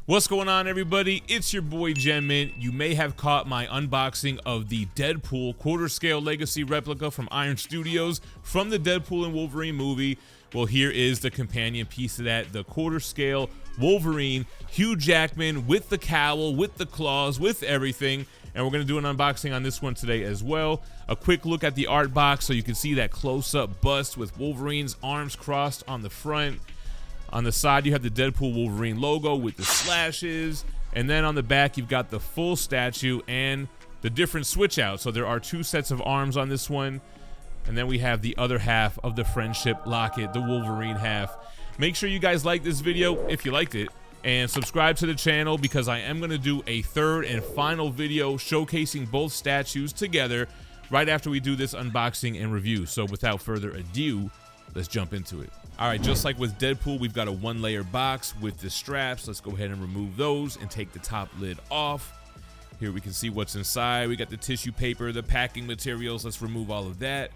What's going on, everybody? It's your boy GemMint. You may have caught my unboxing of the Deadpool quarter scale legacy replica from Iron Studios from the Deadpool and Wolverine movie. Well, here is the companion piece of that, the quarter scale Wolverine, Hugh Jackman with the cowl, with the claws, with everything. And we're going to do an unboxing on this one today as well. A quick look at the art box so you can see that close-up bust with Wolverine's arms crossed on the front. On the side, you have the Deadpool Wolverine logo with the slashes. And then on the back, you've got the full statue and the different switch out. So there are two sets of arms on this one. And then we have the other half of the friendship locket, the Wolverine half. Make sure you guys like this video if you liked it. And subscribe to the channel because I am going to do a third and final video showcasing both statues together right after we do this unboxing and review. So without further ado, let's jump into it. All right, just like with Deadpool, we've got a one-layer box with the straps. Let's go ahead and remove those and take the top lid off. Here we can see what's inside. We got the tissue paper, the packing materials. Let's remove all of that.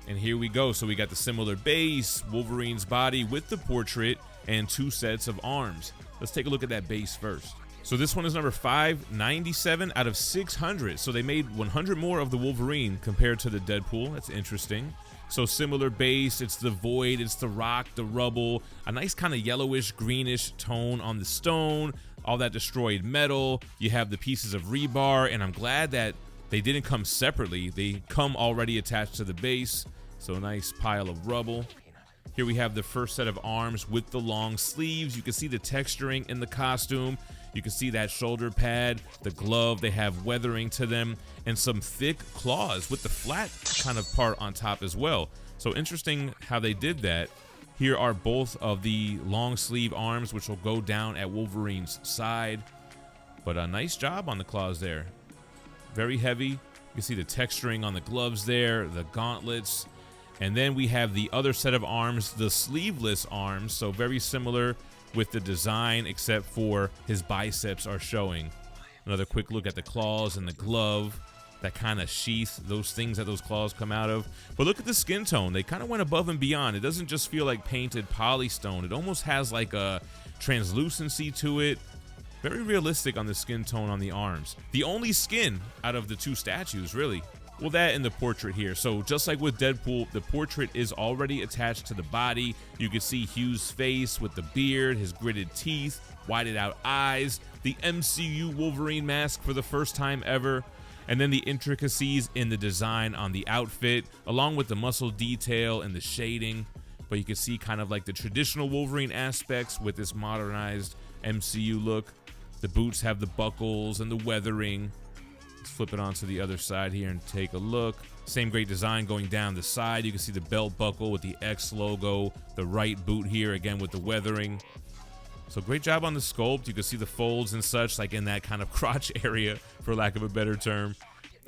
And here we go. So we got the similar base, Wolverine's body with the portrait, and two sets of arms. Let's take a look at that base first. So this one is number 597 out of 600. So they made 100 more of the Wolverine compared to the Deadpool. That's interesting. So similar base, it's the void, it's the rock, the rubble, a nice kind of yellowish, greenish tone on the stone, all that destroyed metal. You have the pieces of rebar, and I'm glad that they didn't come separately. They come already attached to the base. So a nice pile of rubble. Here we have the first set of arms with the long sleeves. You can see the texturing in the costume. You can see that shoulder pad, the glove, they have weathering to them, and some thick claws with the flat kind of part on top as well. So interesting how they did that. Here are both of the long sleeve arms, which will go down at Wolverine's side. But a nice job on the claws there. Very heavy. You can see the texturing on the gloves there, the gauntlets. And then we have the other set of arms, the sleeveless arms, so very similar with the design, except for his biceps are showing. Another quick look at the claws and the glove, that kind of sheath, those things that those claws come out of. But look at the skin tone. They kind of went above and beyond. It doesn't just feel like painted polystone. It almost has like a translucency to it. Very realistic on the skin tone on the arms. The only skin out of the two statues, really. Well, that and the portrait here. So just like with Deadpool, the portrait is already attached to the body. You can see Hugh's face with the beard, his gritted teeth, whited out eyes, the MCU Wolverine mask for the first time ever, and then the intricacies in the design on the outfit, along with the muscle detail and the shading. But you can see kind of like the traditional Wolverine aspects with this modernized MCU look. The boots have the buckles and the weathering. Flip it onto the other side here and take a look. Same great design going down the side. You can see the belt buckle with the X logo, the right boot here again with the weathering. So great job on the sculpt. You can see the folds and such, like in that kind of crotch area, for lack of a better term.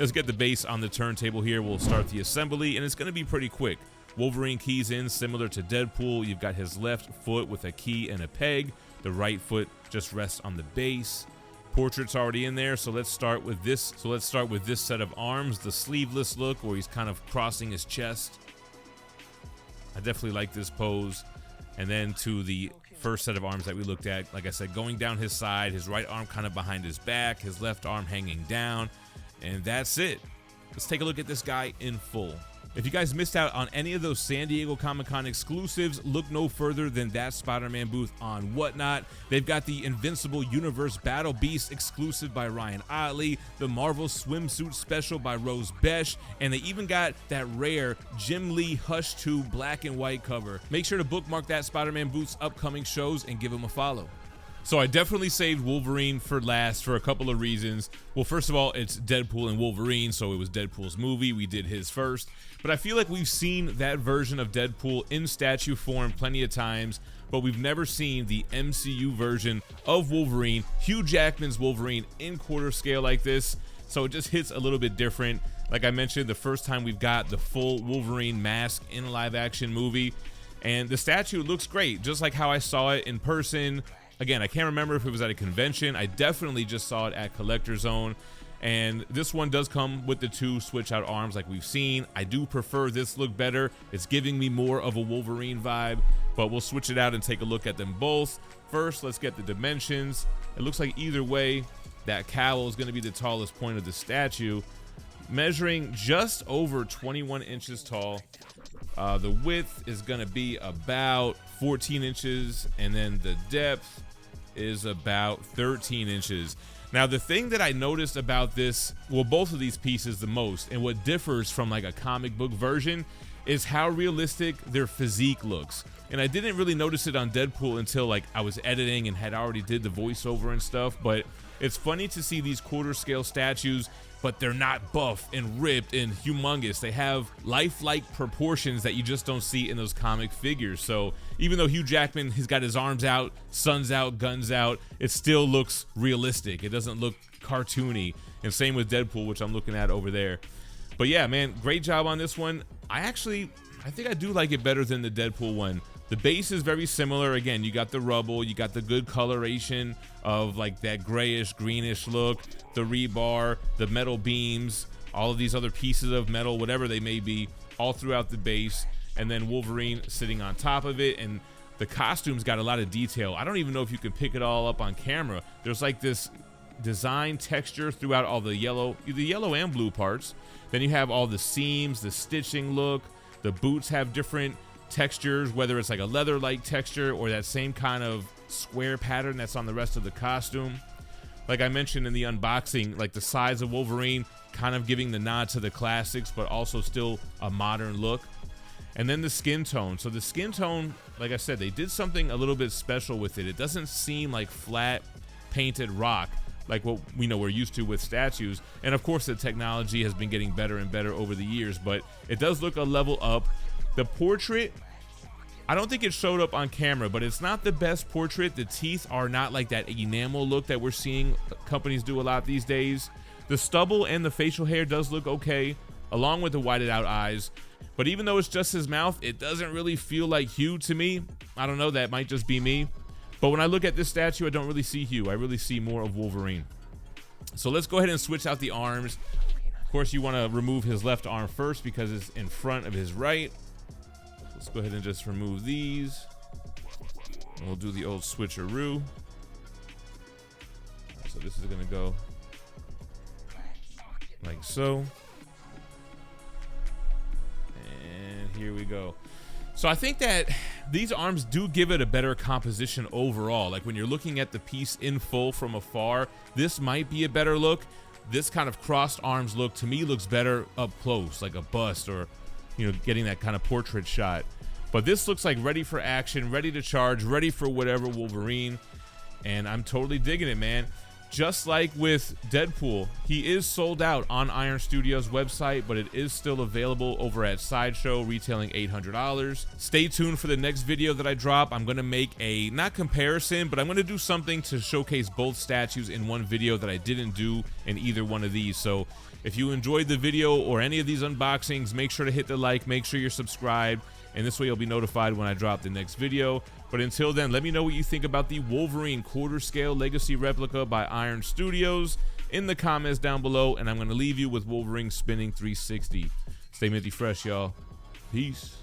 Let's get the base on the turntable here. We'll start the assembly, and it's going to be pretty quick. Wolverine keys in similar to Deadpool. You've got his left foot with a key and a peg. The right foot just rests on the base. Portrait's already in there, so let's start with this. So let's start with this set of arms, the sleeveless look where he's kind of crossing his chest. I definitely like this pose. And then to the first set of arms that we looked at, like I said, going down his side, his right arm kind of behind his back, his left arm hanging down, and that's it. Let's take a look at this guy in full. If you guys missed out on any of those San Diego Comic-Con exclusives, look no further than That Spider-Man booth on Whatnot. They've got the Invincible Universe Battle Beast exclusive by Ryan Otley, the Marvel Swimsuit Special by Rose Besh, and they even got that rare Jim Lee Hush 2 black and white cover. Make sure to bookmark That Spider-Man booth's upcoming shows and give them a follow. So I definitely saved Wolverine for last for a couple of reasons. Well, first of all, it's Deadpool and Wolverine, so it was Deadpool's movie. We did his first. But I feel like we've seen that version of Deadpool in statue form plenty of times, but we've never seen the MCU version of Wolverine, Hugh Jackman's Wolverine, in quarter scale like this. So it just hits a little bit different. Like I mentioned, the first time we've got the full Wolverine mask in a live action movie. And the statue looks great, just like how I saw it in person. Again, I can't remember if it was at a convention. I definitely just saw it at Collector Zone. And this one does come with the two switch out arms like we've seen. I do prefer this look better. It's giving me more of a Wolverine vibe, but we'll switch it out and take a look at them both. First, let's get the dimensions. It looks like either way, that cowl is going to be the tallest point of the statue, measuring just over 21 inches tall. The width is going to be about 14 inches, and then the depth is about 13 inches. Now, the thing that I noticed about this, well, both of these pieces the most, and what differs from like a comic book version, is how realistic their physique looks. And I didn't really notice it on Deadpool until like I was editing and had already did the voiceover and stuff, but it's funny to see these quarter scale statues, but they're not buff and ripped and humongous. They have lifelike proportions that you just don't see in those comic figures. So even though Hugh Jackman has got his arms out, suns out, guns out, it still looks realistic. It doesn't look cartoony. And same with Deadpool, which I'm looking at over there. But yeah, man, great job on this one. I think I do like it better than the Deadpool one. The base is very similar. Again, you got the rubble, you got the good coloration of like that grayish, greenish look, the rebar, the metal beams, all of these other pieces of metal, whatever they may be, all throughout the base, and then Wolverine sitting on top of it. And the costume's got a lot of detail. I don't even know if you can pick it all up on camera. There's like this design texture throughout all the yellow and blue parts. Then you have all the seams, the stitching look. The boots have different textures, whether it's like a leather-like texture or that same kind of square pattern that's on the rest of the costume. Like I mentioned in the unboxing, like the size of Wolverine kind of giving the nod to the classics, but also still a modern look. And then the skin tone. So the skin tone, like I said, they did something a little bit special with it. It doesn't seem like flat painted rock like what we know we're used to with statues. And of course the technology has been getting better and better over the years, but it does look a level up. The portrait, I don't think it showed up on camera, but it's not the best portrait. The teeth are not like that enamel look that we're seeing companies do a lot these days. The stubble and the facial hair does look okay, along with the whited out eyes. But even though it's just his mouth, it doesn't really feel like Hugh to me. I don't know, that might just be me. But when I look at this statue, I don't really see Hugh. I really see more of Wolverine. So let's go ahead and switch out the arms. Of course, you want to remove his left arm first because it's in front of his right. Let's go ahead and just remove these. And we'll do the old switcheroo. So this is going to go like so. And here we go. So I think that these arms do give it a better composition overall. Like when you're looking at the piece in full from afar, this might be a better look. This kind of crossed arms look to me looks better up close, like a bust or, you know, getting that kind of portrait shot. But this looks like ready for action, ready to charge, ready for whatever Wolverine. And I'm totally digging it, man. Just like with Deadpool, he is sold out on Iron Studios' website, but it is still available over at Sideshow, retailing $800. Stay tuned for the next video that I drop. I'm going to make a, not comparison, but I'm going to do something to showcase both statues in one video that I didn't do in either one of these. So if you enjoyed the video or any of these unboxings, make sure to hit the like, make sure you're subscribed, and this way you'll be notified when I drop the next video. But until then, let me know what you think about the Wolverine quarter scale legacy replica by Iron Studios in the comments down below, and I'm going to leave you with Wolverine spinning 360. Stay minty fresh, y'all. Peace.